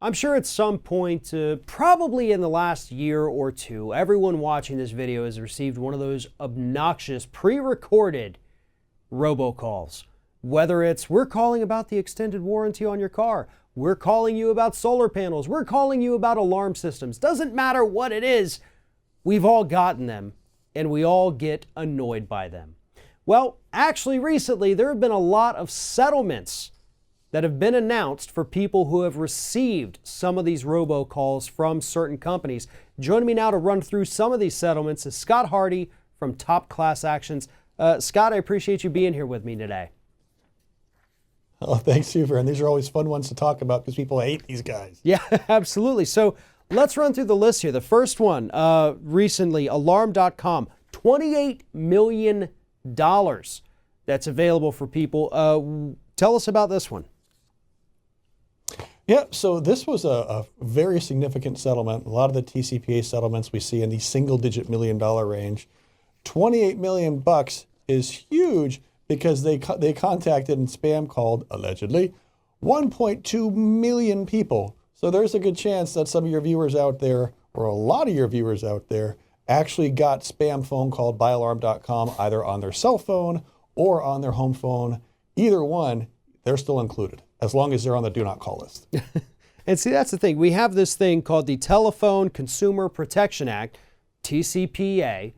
I'm sure at some point, probably in the last year or two, everyone watching this video has received one of those obnoxious pre-recorded robocalls. Whether it's, we're calling about the extended warranty on your car, we're calling you about solar panels, we're calling you about alarm systems. Doesn't matter what it is, we've all gotten them, and we all get annoyed by them. Well, actually recently there have been a lot of settlements that have been announced for people who have received some of these robocalls from certain companies. Joining me now to run through some of these settlements is Scott Hardy from Top Class Actions. Scott, I appreciate you being here with me today. Oh, thanks, Super. And these are always fun ones to talk about because people hate these guys. Yeah, absolutely. So let's run through the list here. The first one, recently, Alarm.com, $28 million that's available for people. Tell us about this one. Yeah, so this was a very significant settlement. A lot of the TCPA settlements we see in the single-digit million-dollar range. 28 million bucks is huge because they contacted and spam called, allegedly, 1.2 million people. So there's a good chance that some of your viewers out there, or a lot of your viewers out there, actually got spam phone called by Alarm.com either on their cell phone or on their home phone. Either one, they're still included, as long as they're on the do not call list. And see, that's the thing. We have this thing called the Telephone Consumer Protection Act, TCPA,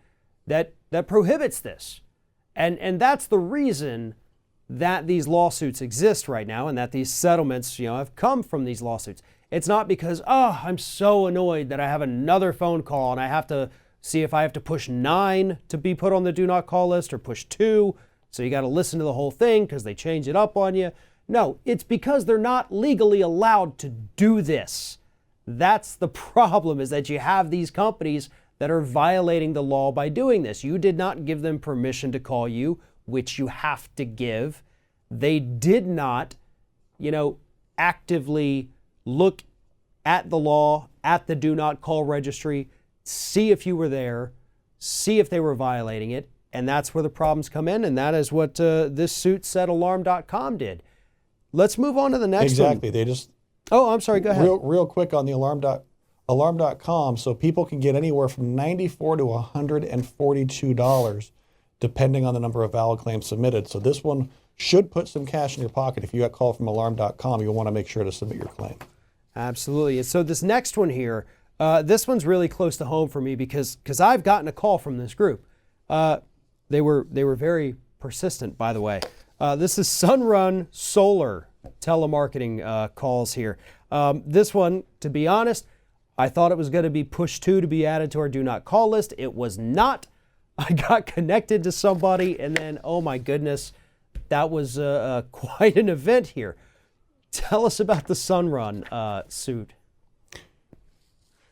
that prohibits this. And that's the reason that these lawsuits exist right now and that these settlements, have come from these lawsuits. It's not because, I'm so annoyed that I have another phone call and I have to see if I have to push 9 to be put on the do not call list or push 2. So you got to listen to the whole thing because they change it up on you. No, it's because they're not legally allowed to do this. That's the problem, is that you have these companies that are violating the law by doing this. You did not give them permission to call you, which you have to give. They did not, actively look at the law, at the do not call registry, see if you were there, see if they were violating it. And that's where the problems come in. And that is what this suit said Alarm.com did. Let's move on to the next one. Exactly. They just... Oh, I'm sorry. Go ahead. Real quick on the Alarm.com. So people can get anywhere from $94 to $142, depending on the number of valid claims submitted. So this one should put some cash in your pocket. If you got called from Alarm.com, you'll want to make sure to submit your claim. Absolutely. And so this next one here, this one's really close to home for me because I've gotten a call from this group. They were very persistent, by the way. This is Sunrun Solar telemarketing calls here. This one, to be honest, I thought it was going to be push 2 to be added to our do not call list. It was not. I got connected to somebody and then, oh my goodness, that was quite an event here. Tell us about the Sunrun suit.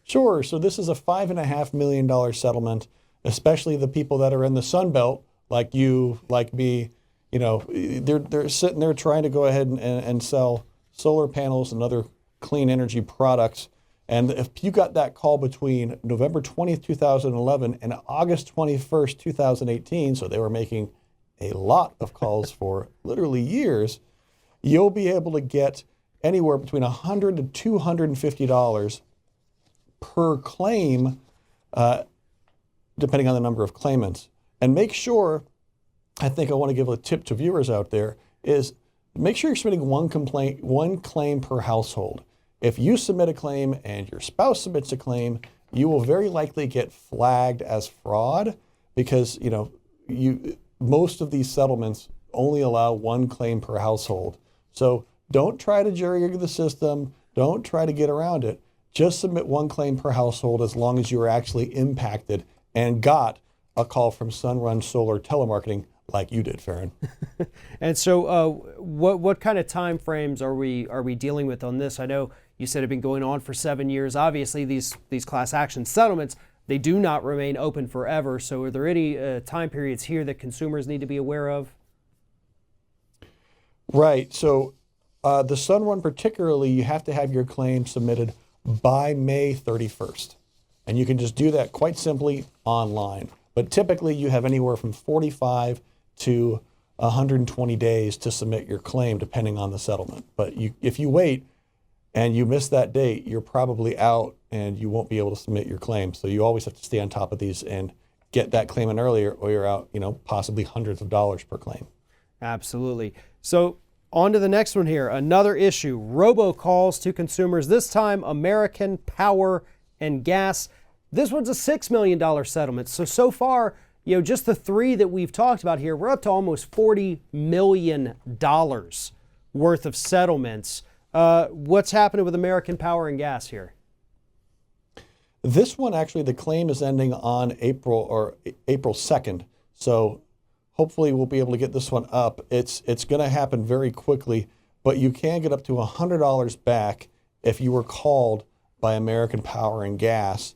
Sure. So this is a $5.5 million settlement, especially the people that are in the Sun Belt, like you, like me. They're sitting there trying to go ahead and sell solar panels and other clean energy products. And if you got that call between November 20th, 2011 and August 21st, 2018, so they were making a lot of calls for literally years, you'll be able to get anywhere between $100 to $250 per claim, depending on the number of claimants. And make sure, I think I want to give a tip to viewers out there, is make sure you're submitting one claim per household. If you submit a claim and your spouse submits a claim, you will very likely get flagged as fraud because, most of these settlements only allow one claim per household. So don't try to jerry-rig the system. Don't try to get around it. Just submit one claim per household as long as you are actually impacted and got a call from Sunrun Solar Telemarketing like you did, Farron. And so what kind of time frames are we dealing with on this? I know you said it had been going on for 7 years. Obviously, these class action settlements, they do not remain open forever. So are there any time periods here that consumers need to be aware of? Right. So the Sunrun particularly, you have to have your claim submitted by May 31st. And you can just do that quite simply online. But typically you have anywhere from 45 to 120 days to submit your claim, depending on the settlement. But if you wait, and you miss that date, you're probably out and you won't be able to submit your claim. So you always have to stay on top of these and get that claim in earlier, or you're out, possibly hundreds of dollars per claim. Absolutely. So on to the next one here. Another issue, robocalls to consumers, this time American Power and Gas. This one's a $6 million settlement. So far, just the three that we've talked about here, we're up to almost $40 million worth of settlements. What's happening with American Power and Gas here? This one, actually, the claim is ending on April 2nd. So hopefully we'll be able to get this one up. It's going to happen very quickly, but you can get up to $100 back if you were called by American Power and Gas.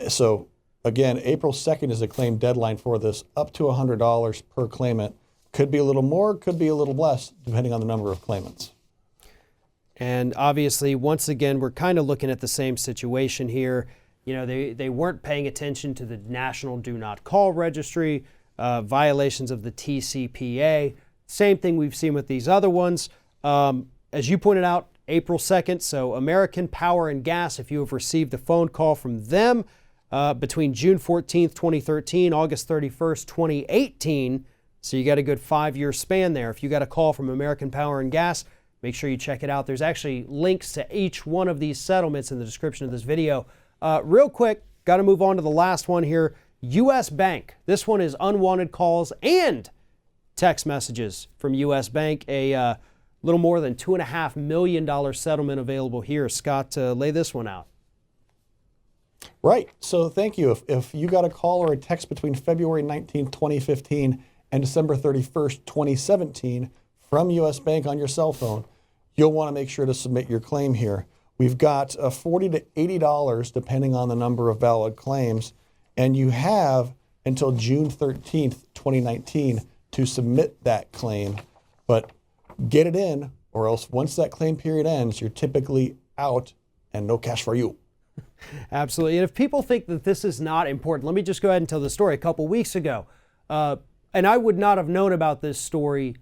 So again, April 2nd is a claim deadline for this, up to $100 per claimant. Could be a little more, could be a little less, depending on the number of claimants. And obviously, once again, we're kind of looking at the same situation here. They weren't paying attention to the National Do Not Call Registry, violations of the TCPA. Same thing we've seen with these other ones. As you pointed out, April 2nd, so American Power and Gas, if you have received a phone call from them between June 14th, 2013, August 31st, 2018, so you got a good 5-year span there. If you got a call from American Power and Gas, make sure you check it out. There's actually links to each one of these settlements in the description of this video. Real quick, got to move on to the last one here. U.S. Bank. This one is unwanted calls and text messages from U.S. Bank. A little more than $2.5 million settlement available here. Scott, lay this one out. Right. So thank you. If you got a call or a text between February 19th, 2015 and December 31st, 2017 from U.S. Bank on your cell phone, you'll want to make sure to submit your claim here. We've got $40 to $80 depending on the number of valid claims, and you have until June 13th, 2019 to submit that claim. But get it in, or else once that claim period ends, you're typically out and no cash for you. Absolutely. And if people think that this is not important, let me just go ahead and tell the story. A couple weeks ago, and I would not have known about this story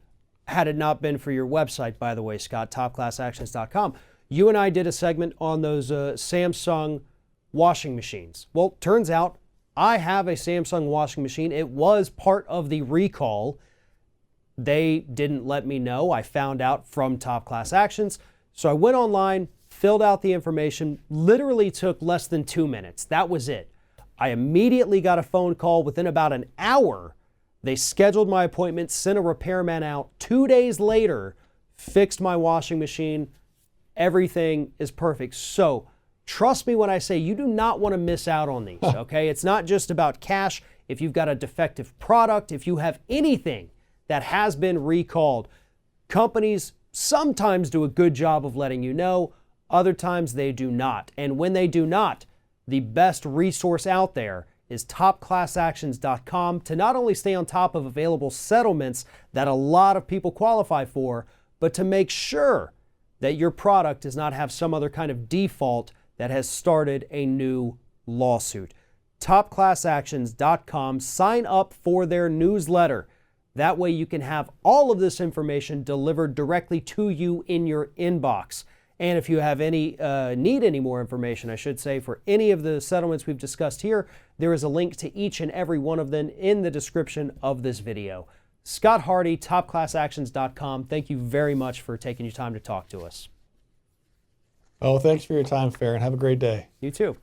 had it not been for your website, by the way, Scott, topclassactions.com. You and I did a segment on those Samsung washing machines. Well, turns out I have a Samsung washing machine. It was part of the recall. They didn't let me know. I found out from Top Class Actions. So I went online, filled out the information, literally took less than 2 minutes. That was it. I immediately got a phone call within about an hour. They scheduled my appointment, sent a repairman out. 2 days later, fixed my washing machine. Everything is perfect. So trust me when I say you do not want to miss out on these, okay? It's not just about cash. If you've got a defective product, if you have anything that has been recalled, companies sometimes do a good job of letting you know. Other times they do not. And when they do not, the best resource out there is topclassactions.com to not only stay on top of available settlements that a lot of people qualify for, but to make sure that your product does not have some other kind of default that has started a new lawsuit. Topclassactions.com. Sign up for their newsletter. That way you can have all of this information delivered directly to you in your inbox. And if you have need any more information, I should say, for any of the settlements we've discussed here, there is a link to each and every one of them in the description of this video. Scott Hardy, topclassactions.com. Thank you very much for taking your time to talk to us. Oh, thanks for your time, Farron. Have a great day. You too.